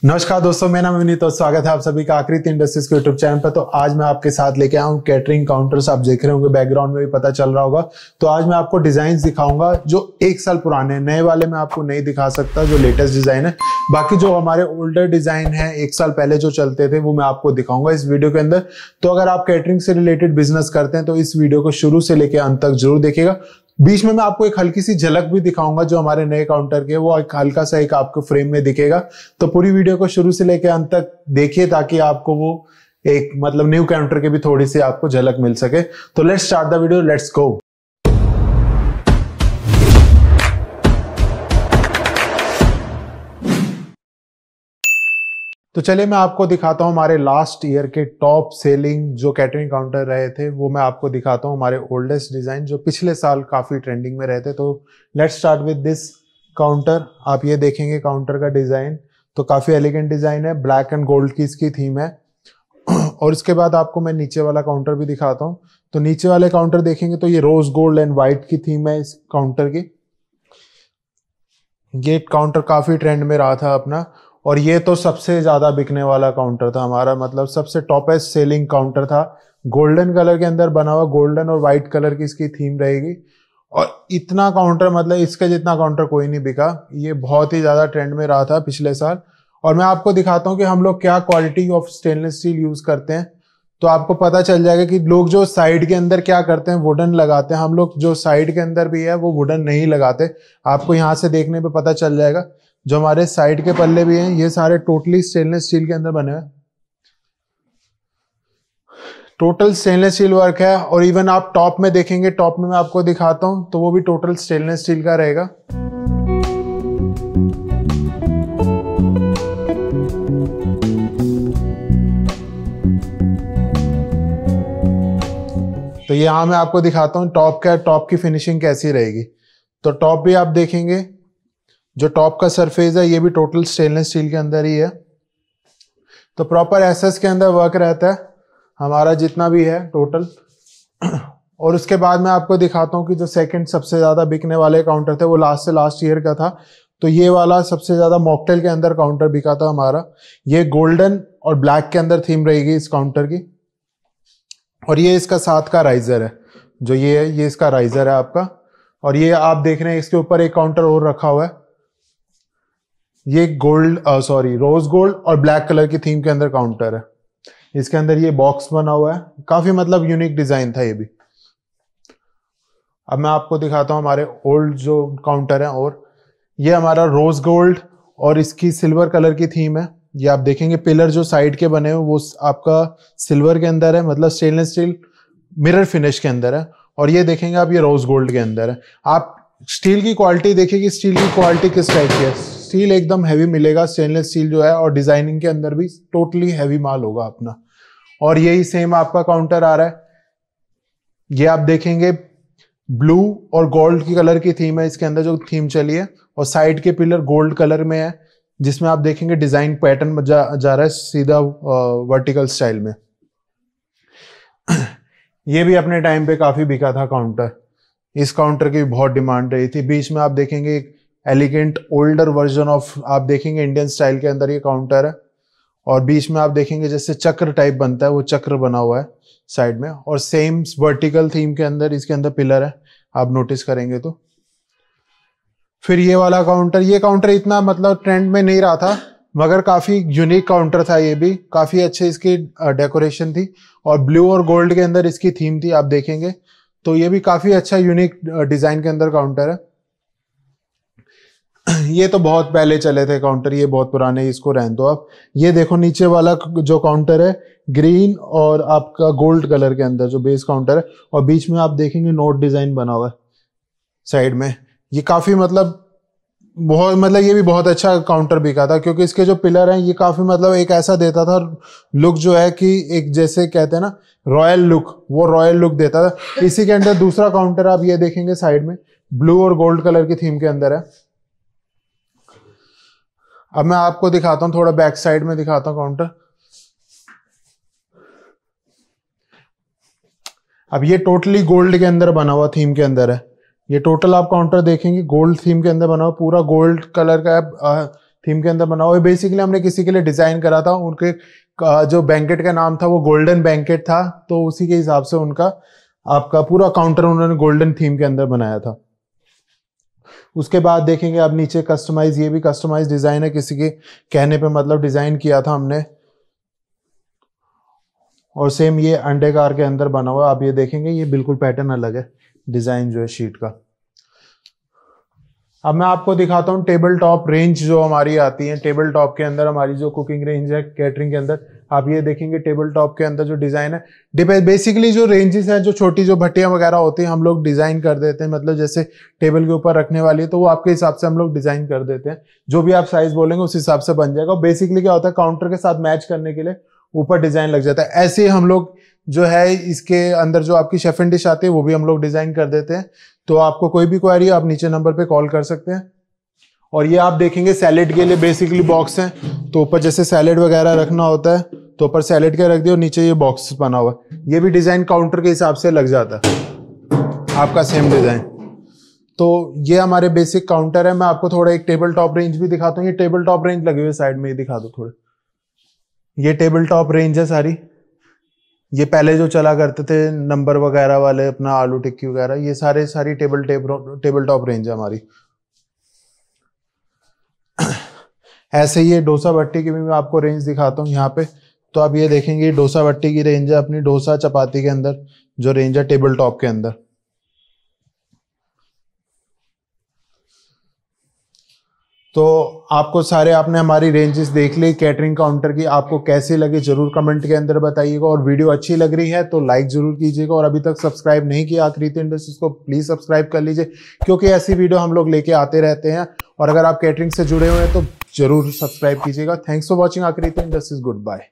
नमस्कार दोस्तों, मेरा नाम विनीत और स्वागत है आप सभी का आकृति इंडस्ट्रीज के यूट्यूब चैनल पर। तो आज मैं आपके साथ लेके आया हूँ कैटरिंग काउंटर्स। आप देख रहे होंगे बैकग्राउंड में भी पता चल रहा होगा। तो आज मैं आपको डिजाइन दिखाऊंगा जो 1 साल पुराने, नए वाले मैं आपको नहीं दिखा सकता जो लेटेस्ट डिजाइन है। बाकी जो हमारे ओल्डर डिजाइन है 1 साल पहले जो चलते थे वो मैं आपको दिखाऊंगा इस वीडियो के अंदर। तो अगर आप कैटरिंग से रिलेटेड बिजनेस करते हैं तो इस वीडियो को शुरू से लेकर अंत तक जरूर देखिएगा। बीच में मैं आपको एक हल्की सी झलक भी दिखाऊंगा जो हमारे नए काउंटर के, वो एक हल्का सा एक आपको फ्रेम में दिखेगा। तो पूरी वीडियो को शुरू से लेकर अंत तक देखिए ताकि आपको वो एक मतलब न्यू काउंटर के भी थोड़ी सी आपको झलक मिल सके। तो let's start the video, let's go. तो चलिए मैं आपको दिखाता हूं हमारे लास्ट ईयर के टॉप सेलिंग जो कैटरिंग काउंटर रहे थे, वो मैं आपको दिखाता हूं हमारे ओल्डेस्ट डिजाइन जो पिछले साल काफी ट्रेंडिंग में रहे थे। तो let's start with this counter. आप ये देखेंगे काउंटर का डिजाइन तो काफी एलिगेंट डिजाइन है, ब्लैक एंड गोल्ड की इसकी थीम है। और इसके बाद आपको मैं नीचे वाला काउंटर भी दिखाता हूँ। तो नीचे वाले काउंटर देखेंगे तो ये रोज गोल्ड एंड व्हाइट की थीम है इस काउंटर की। ये काउंटर काफी ट्रेंड में रहा था अपना, और ये तो सबसे ज्यादा बिकने वाला काउंटर था हमारा, मतलब सबसे टॉपेस्ट सेलिंग काउंटर था। गोल्डन कलर के अंदर बना हुआ, गोल्डन और व्हाइट कलर की इसकी थीम रहेगी। और इतना काउंटर मतलब इसके जितना काउंटर कोई नहीं बिका। ये बहुत ही ज्यादा ट्रेंड में रहा था पिछले साल। और मैं आपको दिखाता हूँ कि हम लोग क्या quality of stainless steel use करते हैं। तो आपको पता चल जाएगा कि लोग जो साइड के अंदर क्या करते हैं, वुडन लगाते हैं। हम लोग जो साइड के अंदर भी है वो वुडन नहीं लगाते। आपको यहाँ से देखने पे पता चल जाएगा। जो हमारे साइड के पल्ले भी हैं ये सारे टोटली स्टेनलेस स्टील के अंदर बने हुए, टोटल स्टेनलेस स्टील वर्क है। और इवन आप टॉप में देखेंगे, टॉप में मैं आपको दिखाता हूं तो वो भी टोटल स्टेनलेस स्टील का रहेगा। तो यहां मैं आपको दिखाता हूं टॉप की फिनिशिंग कैसी रहेगी। तो टॉप भी आप देखेंगे, जो टॉप का सरफेस है ये भी टोटल स्टेनलेस स्टील के अंदर ही है। तो प्रॉपर एसएस के अंदर वर्क रहता है हमारा जितना भी है टोटल। और उसके बाद मैं आपको दिखाता हूँ कि जो सेकंड सबसे ज्यादा बिकने वाले काउंटर थे वो लास्ट ईयर का था। तो ये वाला सबसे ज्यादा मॉकटेल के अंदर काउंटर बिका था हमारा। ये गोल्डन और ब्लैक के अंदर थीम रहेगी इस काउंटर की। और ये इसका साथ का राइजर है, जो ये है ये इसका राइजर है आपका। और ये आप देख रहे हैं इसके ऊपर एक काउंटर और रखा हुआ है। ये रोज गोल्ड और ब्लैक कलर की थीम के अंदर काउंटर है। इसके अंदर ये बॉक्स बना हुआ है, काफी मतलब यूनिक डिजाइन था ये भी। अब मैं आपको दिखाता हूं हमारे ओल्ड जो काउंटर है। और ये हमारा रोज गोल्ड और इसकी सिल्वर कलर की थीम है। ये आप देखेंगे पिलर जो साइड के बने हुए वो आपका सिल्वर के अंदर है, मतलब स्टेनलेस स्टील मिरर फिनिश के अंदर है। और ये देखेंगे आप ये रोज गोल्ड के अंदर है। आप स्टील की क्वालिटी देखिए कि स्टील की क्वालिटी किस टाइप की है। स्टील एकदम हैवी मिलेगा, स्टेनलेस स्टील जो है। और डिजाइनिंग के अंदर भी टोटली हैवी माल होगा अपना। और यही सेम आपका काउंटर आ रहा है। ये आप देखेंगे ब्लू और गोल्ड की कलर की थीम है इसके अंदर जो थीम चली है। और साइड के पिलर गोल्ड कलर में है, जिसमें आप देखेंगे डिजाइन पैटर्न जा रहा है सीधा वर्टिकल स्टाइल में। ये भी अपने टाइम पे काफी बिका था काउंटर। इस काउंटर की बहुत डिमांड रही थी। बीच में आप देखेंगे एक एलिगेंट ओल्डर वर्जन ऑफ, आप देखेंगे इंडियन स्टाइल के अंदर ये काउंटर है। और बीच में आप देखेंगे जैसे चक्र टाइप बनता है वो चक्र बना हुआ है साइड में। और सेम वर्टिकल थीम के अंदर इसके अंदर पिलर है, आप नोटिस करेंगे तो। फिर ये वाला काउंटर, ये काउंटर इतना मतलब ट्रेंड में नहीं रहा था, मगर काफी यूनिक काउंटर था ये भी। काफी अच्छे इसकी डेकोरेशन थी और ब्लू और गोल्ड के अंदर इसकी थीम थी, आप देखेंगे तो ये भी काफी अच्छा यूनिक डिजाइन के अंदर काउंटर है। ये तो बहुत पहले चले थे काउंटर, ये बहुत पुराने, इसको रहने दो आप। ये देखो नीचे वाला जो काउंटर है ग्रीन और आपका गोल्ड कलर के अंदर जो बेस काउंटर है। और बीच में आप देखेंगे नोट डिजाइन बना हुआ है साइड में। ये काफी मतलब बहुत मतलब ये भी बहुत अच्छा काउंटर बिका था, क्योंकि इसके जो पिलर हैं ये काफी मतलब एक ऐसा देता था लुक जो है कि एक जैसे कहते हैं ना रॉयल लुक, वो रॉयल लुक देता था। इसी के अंदर दूसरा काउंटर आप ये देखेंगे साइड में ब्लू और गोल्ड कलर की थीम के अंदर है। अब मैं आपको दिखाता हूं, थोड़ा बैक साइड में दिखाता हूं काउंटर। अब ये टोटली गोल्ड के अंदर बना हुआ थीम के अंदर है। ये टोटल आप काउंटर देखेंगे गोल्ड थीम के अंदर बना हुआ, पूरा गोल्ड कलर का थीम के अंदर बना हुआ है। बेसिकली हमने किसी के लिए डिजाइन करा था, उनके जो बैंकेट का नाम था वो गोल्डन बैंकेट था, तो उसी के हिसाब से उनका आपका पूरा काउंटर उन्होंने गोल्डन थीम के अंदर बनाया था। उसके बाद देखेंगे आप नीचे कस्टमाइज, ये भी कस्टमाइज डिजाइन है, किसी के कहने पे मतलब डिजाइन किया था हमने। और सेम ये अंडे कार के अंदर बना हुआ, आप ये देखेंगे ये बिल्कुल पैटर्न अलग है डिजाइन जो है शीट का। अब मैं आपको दिखाता हूँ टेबल टॉप रेंज जो हमारी आती है। टेबल टॉप के अंदर हमारी जो कुकिंग रेंज है कैटरिंग के अंदर, आप ये देखेंगे टेबल टॉप के अंदर जो डिजाइन है, बेसिकली जो रेंजेस हैं, जो छोटी जो भट्टियां वगैरह होती हैं हम लोग डिजाइन कर देते हैं, मतलब जैसे टेबल के ऊपर रखने वाली, तो वो आपके हिसाब से हम लोग डिजाइन कर देते हैं। जो भी आप साइज बोलेंगे उस हिसाब से बन जाएगा। बेसिकली क्या होता है, काउंटर के साथ मैच करने के लिए ऊपर डिजाइन लग जाता है। ऐसे हम लोग जो है इसके अंदर जो आपकी शेफ एंड डिश आती है वो भी हम लोग डिजाइन कर देते हैं। तो आपको कोई भी क्वेरी आप नीचे नंबर पे कॉल कर सकते हैं। और ये आप देखेंगे सैलेड के लिए बेसिकली बॉक्स हैं, तो ऊपर जैसे सैलेड वगैरह रखना होता है तो ऊपर सैलेड का रख दिया और नीचे ये बॉक्स बना हुआ है। ये भी डिजाइन काउंटर के हिसाब से लग जाता है आपका सेम डिजाइन। तो ये हमारे बेसिक काउंटर है। मैं आपको थोड़ा एक टेबल टॉप रेंज भी दिखाता हूँ। ये टेबल टॉप रेंज लगे हुए साइड में, ये दिखा दो थोड़े। ये टेबल टॉप रेंज है सारी। ये पहले जो चला करते थे नंबर वगैरह वाले, अपना आलू टिक्की वगैरह, ये सारी टेबल टॉप रेंज है हमारी। ऐसे ही ये डोसा भट्टी की भी मैं आपको रेंज दिखाता हूँ यहाँ पे। तो आप ये देखेंगे डोसा भट्टी की रेंज है अपनी, डोसा चपाती के अंदर जो रेंज है टेबल टॉप के अंदर। तो आपको सारे आपने हमारी रेंजेस देख ली कैटरिंग काउंटर की। आपको कैसी लगी जरूर कमेंट के अंदर बताइएगा, और वीडियो अच्छी लग रही है तो लाइक जरूर कीजिएगा, और अभी तक सब्सक्राइब नहीं किया आकृति इंडस्ट्रीज को प्लीज सब्सक्राइब कर लीजिए, क्योंकि ऐसी वीडियो हम लोग लेके आते रहते हैं। और अगर आप कैटरिंग से जुड़े हुए हैं तो जरूर सब्सक्राइब कीजिएगा। Thanks for watching Aakriti Industries. Good bye.